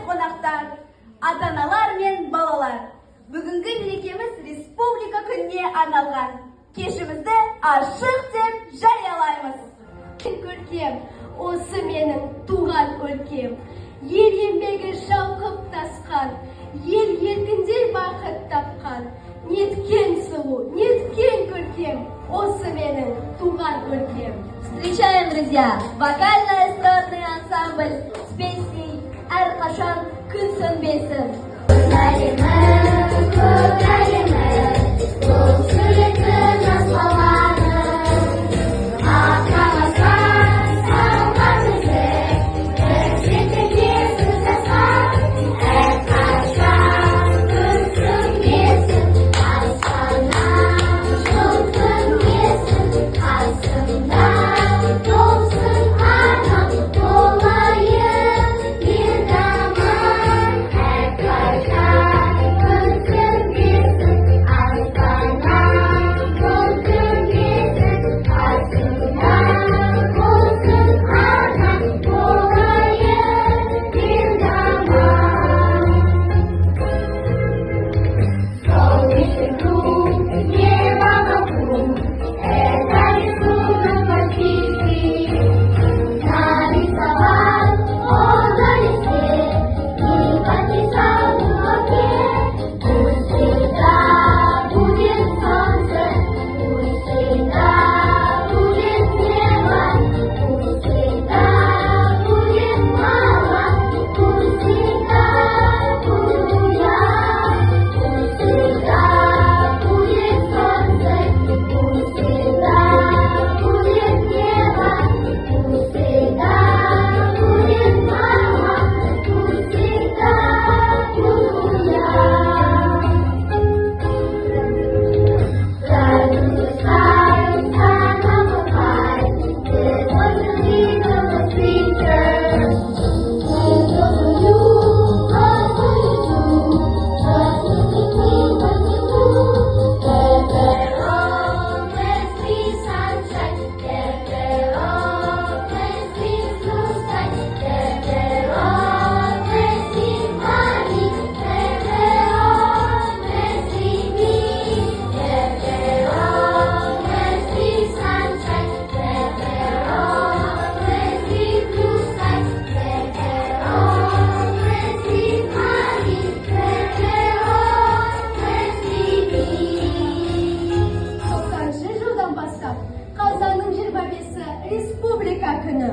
Қонақтар, ата-аналар мен балалар. Бүгінгі мерекеміз республика күніне арналған. Кешімізді ашық деп жариялаймыз. Көркем, осы менің туған өлкем. Ел еңбегі шалқып тасқан, ел еркінде бақыт тапқан. Неткен сұлу, неткен көркем, осы менің туған өлкем. Встречаем, друзья, вокально-эстрадный ансамбль с песней «Әрқашан күн сөнбесін». Республика күні.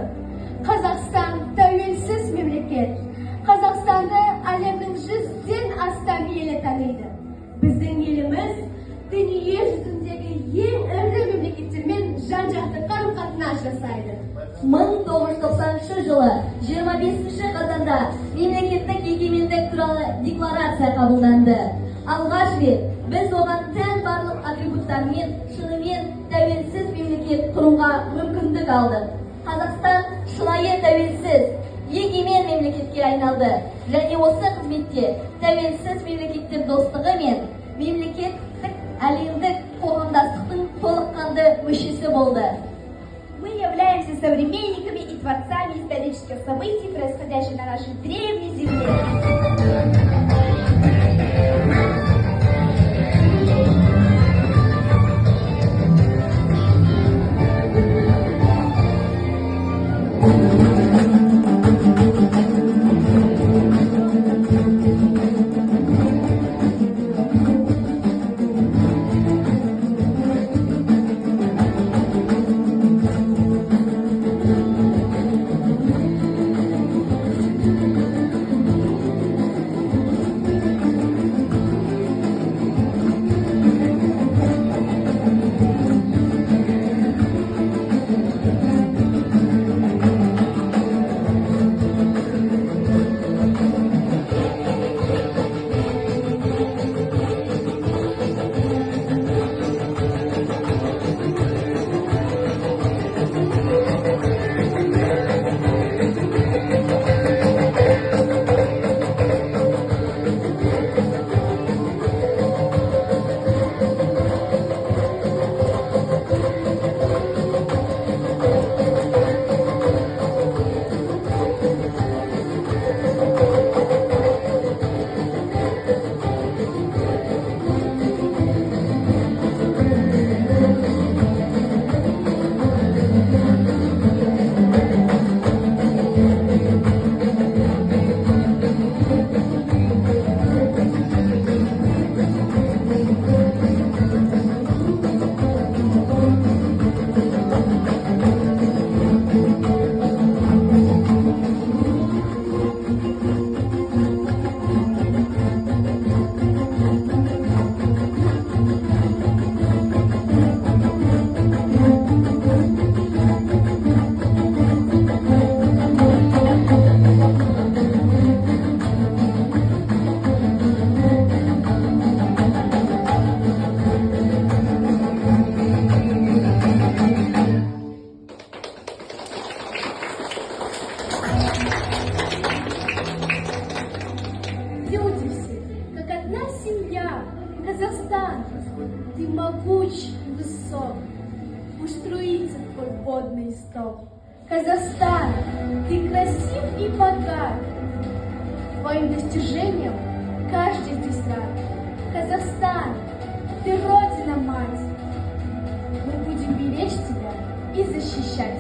Қазақстан тәуелсіз мемлекет. Қазақстанды әлемнің 100-ден астам елі таниды. Біздің еліміз дүние жүзіндегі ең ірі мемлекеттермен жан-жақты қарым-қатынас жасайды. 1990 жылы 25 қазанда мемлекеттік егемендік туралы декларация қабылданды. Алғаш рет біз оған тән барлық атрибуттармен шынымен тәуелсіз мемлекет құруға мүмкіндік алдық. Қазақстан шынайы тәуелсіз, егемен мемлекетке айналды. Және осы қызметте тәуелсіз мемлекеттер достығы мен мемлекеттік әлемдік қоғамдастықтың толыққанды мүшесі болды. Мы являемся современниками и творцами исторических событий, происходящих на нашей древней земле. свободный стол. Казахстан, ты красив и богат. Твоим достижением каждый здесь рад. Казахстан, ты родина-мать. Мы будем беречь тебя и защищать.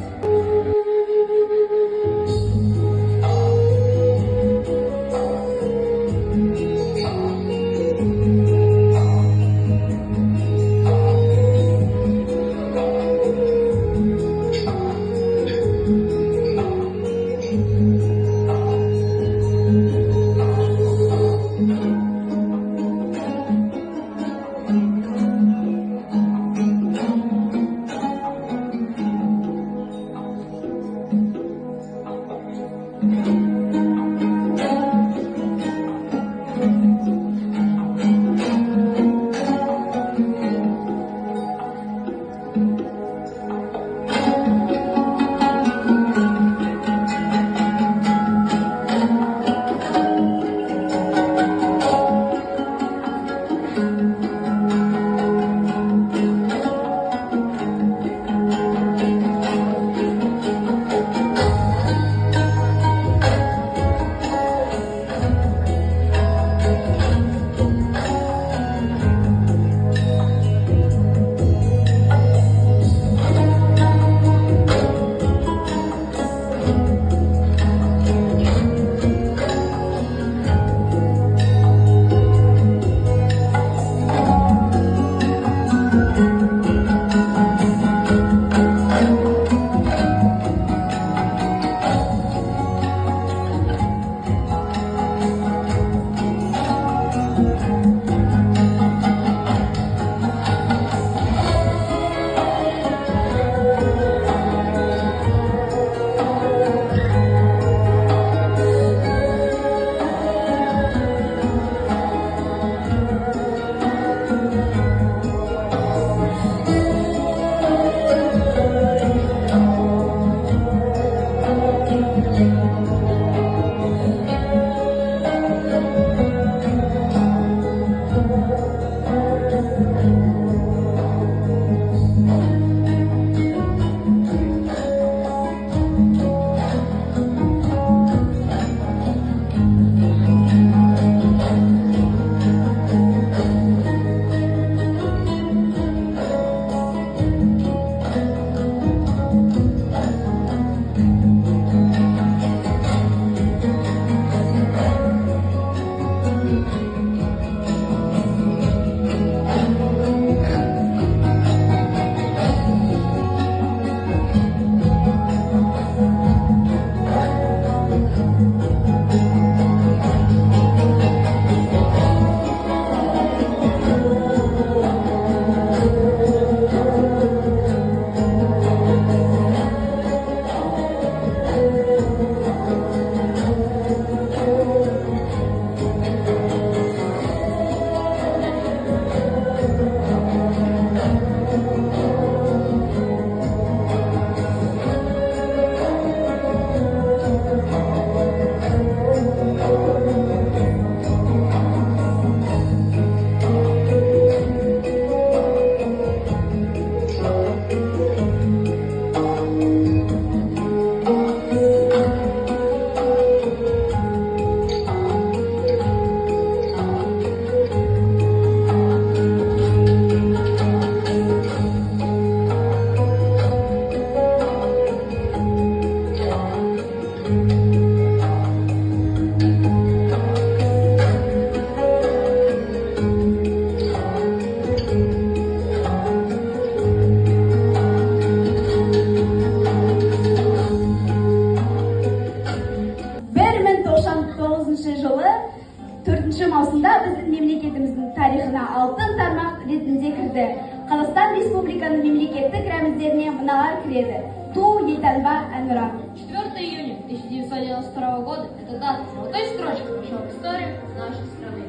алтын тармақ ретінде кірді. Қазақстан Республиканың мемлекеттік рәміздеріне мыналар кіреді. Ту, елтаңба, әнұран. 4 июня 1992 года эта дата золотой строчкой вошла в историю нашей страны.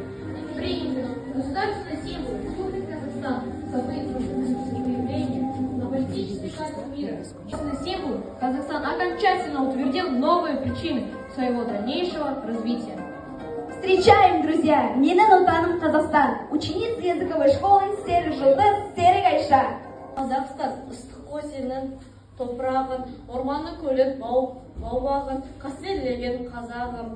Принято государственный символ Республики Казахстан, событие заявления на политической карте мира. Государственный символ Казахстан окончательно утвердил новые причины своего дальнейшего развития. Встречаем, друзья, менің отаным Казахстан, ученица языковой школы Сері Жұлдыз, Сері Гайша. Қазақстан ыстық осеннің топырағын, орманы көлеп бау-бағын, қастерлеген қазағым.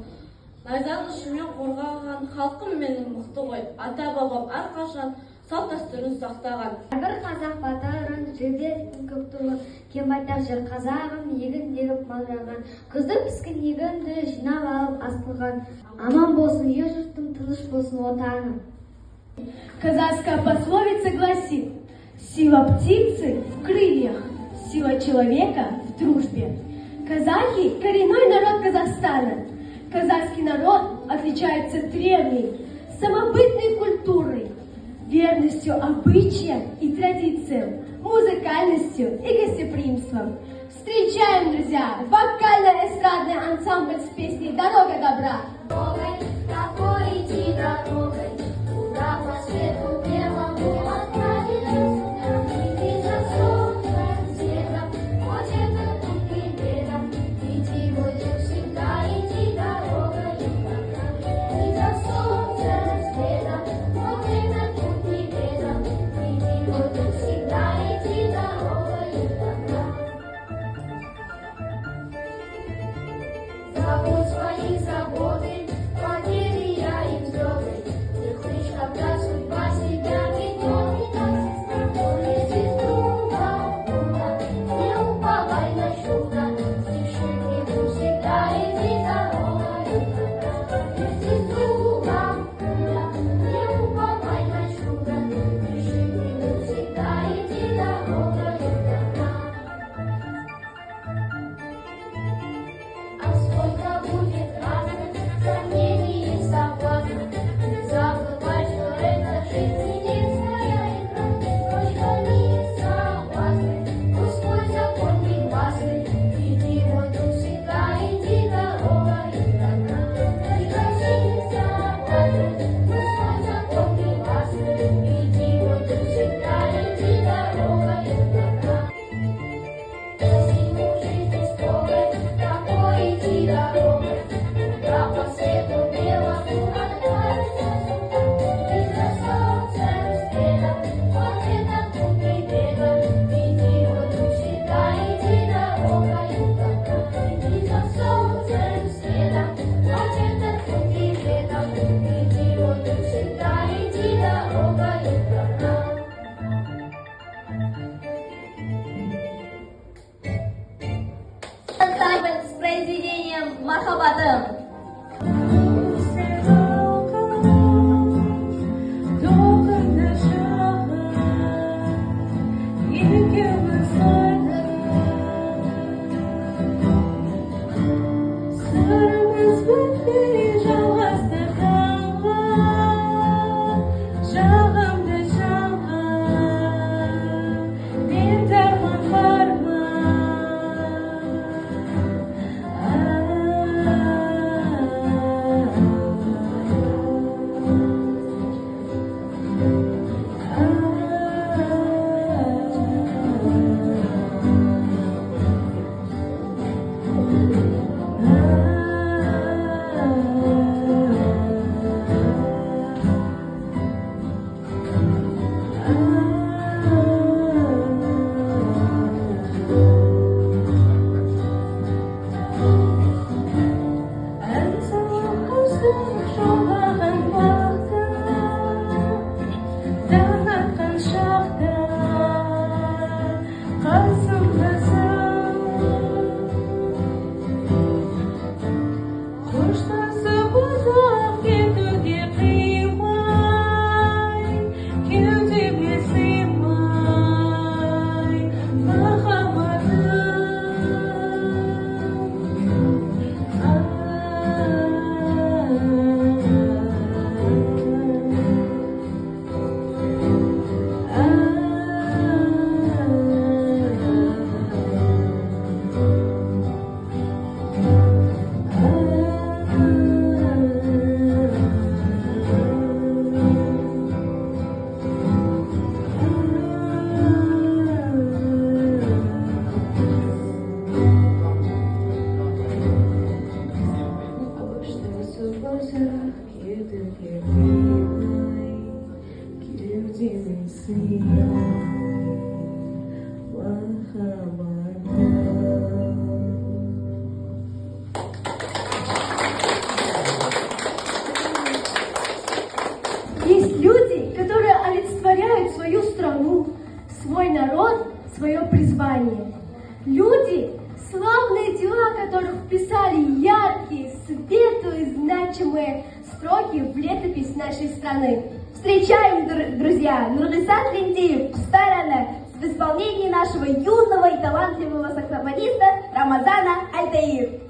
Найзаны ұшымен қорғаған, халқым менің мықты ғой, ата-бабам әрқашан салт-дәстүрін сақтаған. Бір қазақ батырын, жігердің көк туын, кем байтақ жер қазағым, егін егіп малдаған, күзді піскен егінді жинап алып астылған. Аман болсын ел жұртым, тыныш болсын отаным. Казахская пословица гласит: сила птицы в крыльях, сила человека в дружбе. Казахи – коренной народ Казахстана. Казахский народ отличается древней, самобытной культурой, верностью обычаям и традициям, музыкальностью и гостеприимством. Встречаем, друзья, вокально-эстрадный ансамбль с песней «Дорога добра». Какой идти дорогой, куда по свету белому отправились, иди за солнцем светом, хоть это тут и беда, иди будем всегда, иди дорогой, иди за солнцем светом, хоть это тут и беда, иди будем всегда, иди дорогой, забудь свои заботы, потери я и взлеты. Ты хочешь, когда судьба себя ведет, и так сестра, то лезет друга, не уповай на чудо, спеши к нему всегда, иди дорогой, лезет друга, не уповай на чудо, спеши к нему всегда, иди дорогой. А сколько будет разных сомнений и соблазнов, не забывай, что это жизнь единственная игра. Только не согласны, пустой закон негласный, иди мой друг всегда, иди дорогой добра. Только не согласны, пустой закон негласный, иди мой друг всегда, иди дорогой добра. Зиму жизни строгой, такой иди дорогой, куда по свету белому отправиться сюда. И за солнцем светом, вот это тут не беда, иди вот тут всегда, иди дорогой добра. Иди за солнцем светом, вот это тут не беда, иди вот тут всегда, иди дорогой добра. Ансамбль с произведением «Мархабатым». Marhaba звание. Люди, славные дела которых вписали яркие, светлые, значимые строки в летопись нашей страны. Встречаем, друзья, Нурлисан Линдиев в Старане в исполнении нашего юного и талантливого саксофониста Рамазана Альтаир.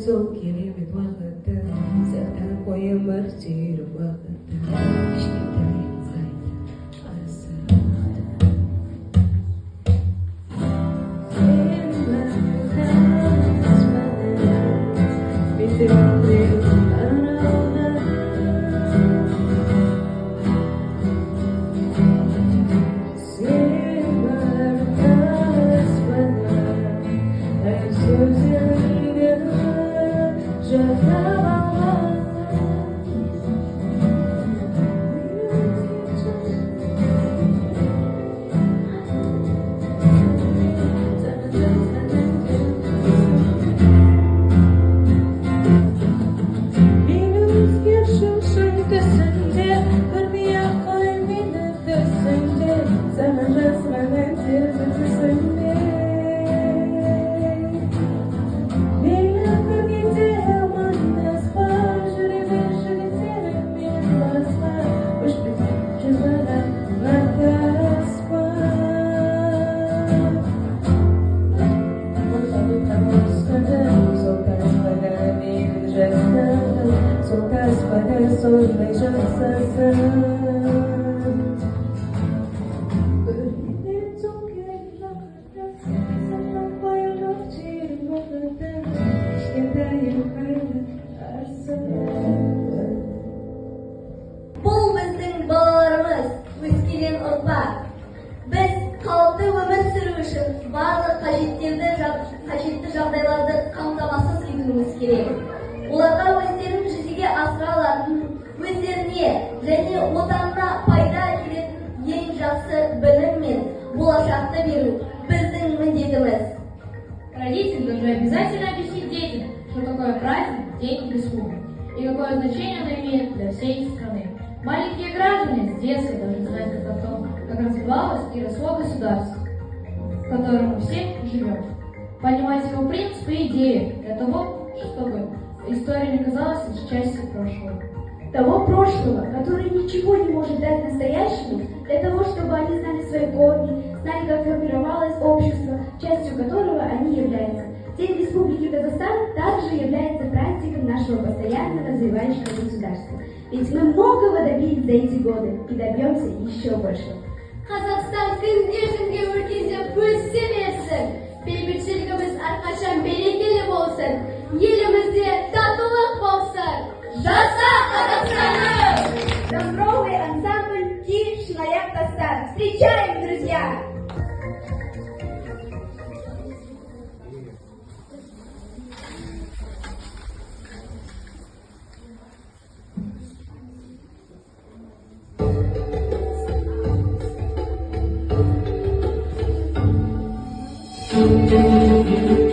сол керемет уақытты сақтап қоямын сүйріп уақытты кішкентайым қайта арысы сондай жасасың көрінген сол керек уақытты сақтап қоямын сүйріп уақытты кішкентайым қайта арысы Бұл біздің балаларымыз, өскелең ұрпақ. Біз қалыпты өмір сүру үшін барлық қажетті жағдайларды қамтамасыз етуіміз керек. Оларға өздерін жүзеге асыра алатын, өздеріне және отанына пайда әкелетін ең жақсы білім мен болашақты беру біздің міндетіміз. Родитель должен обязательно объяснить детям, что такое праздник, День республики, и какое значение он имеет для всей страны. Маленькие граждане с детства должны знать о том, как развивалось и росло государство, в котором мы все живем. Понимать его принципы и идеи для того, чтобы история не казалась лишь частью прошлого. Того прошлого, которое ничего не может дать настоящему, для того, чтобы они знали свои корни, знали, как формировалось общество, частью которого они являются. День Республики Казахстан также является праздником нашего постоянно развивающего государства. Ведь мы многого добились за эти годы и добьемся еще больше. Қазақстан күнде өркендеп өсе берсін. Бейбітшілігіміз әрқашан берекелі болсын. Елімізде татулық болсын. Жаса Қазақстаным! Донбровый ансамбль Киев Шинаяк Тастан. Встречаем, друзья! Thank you.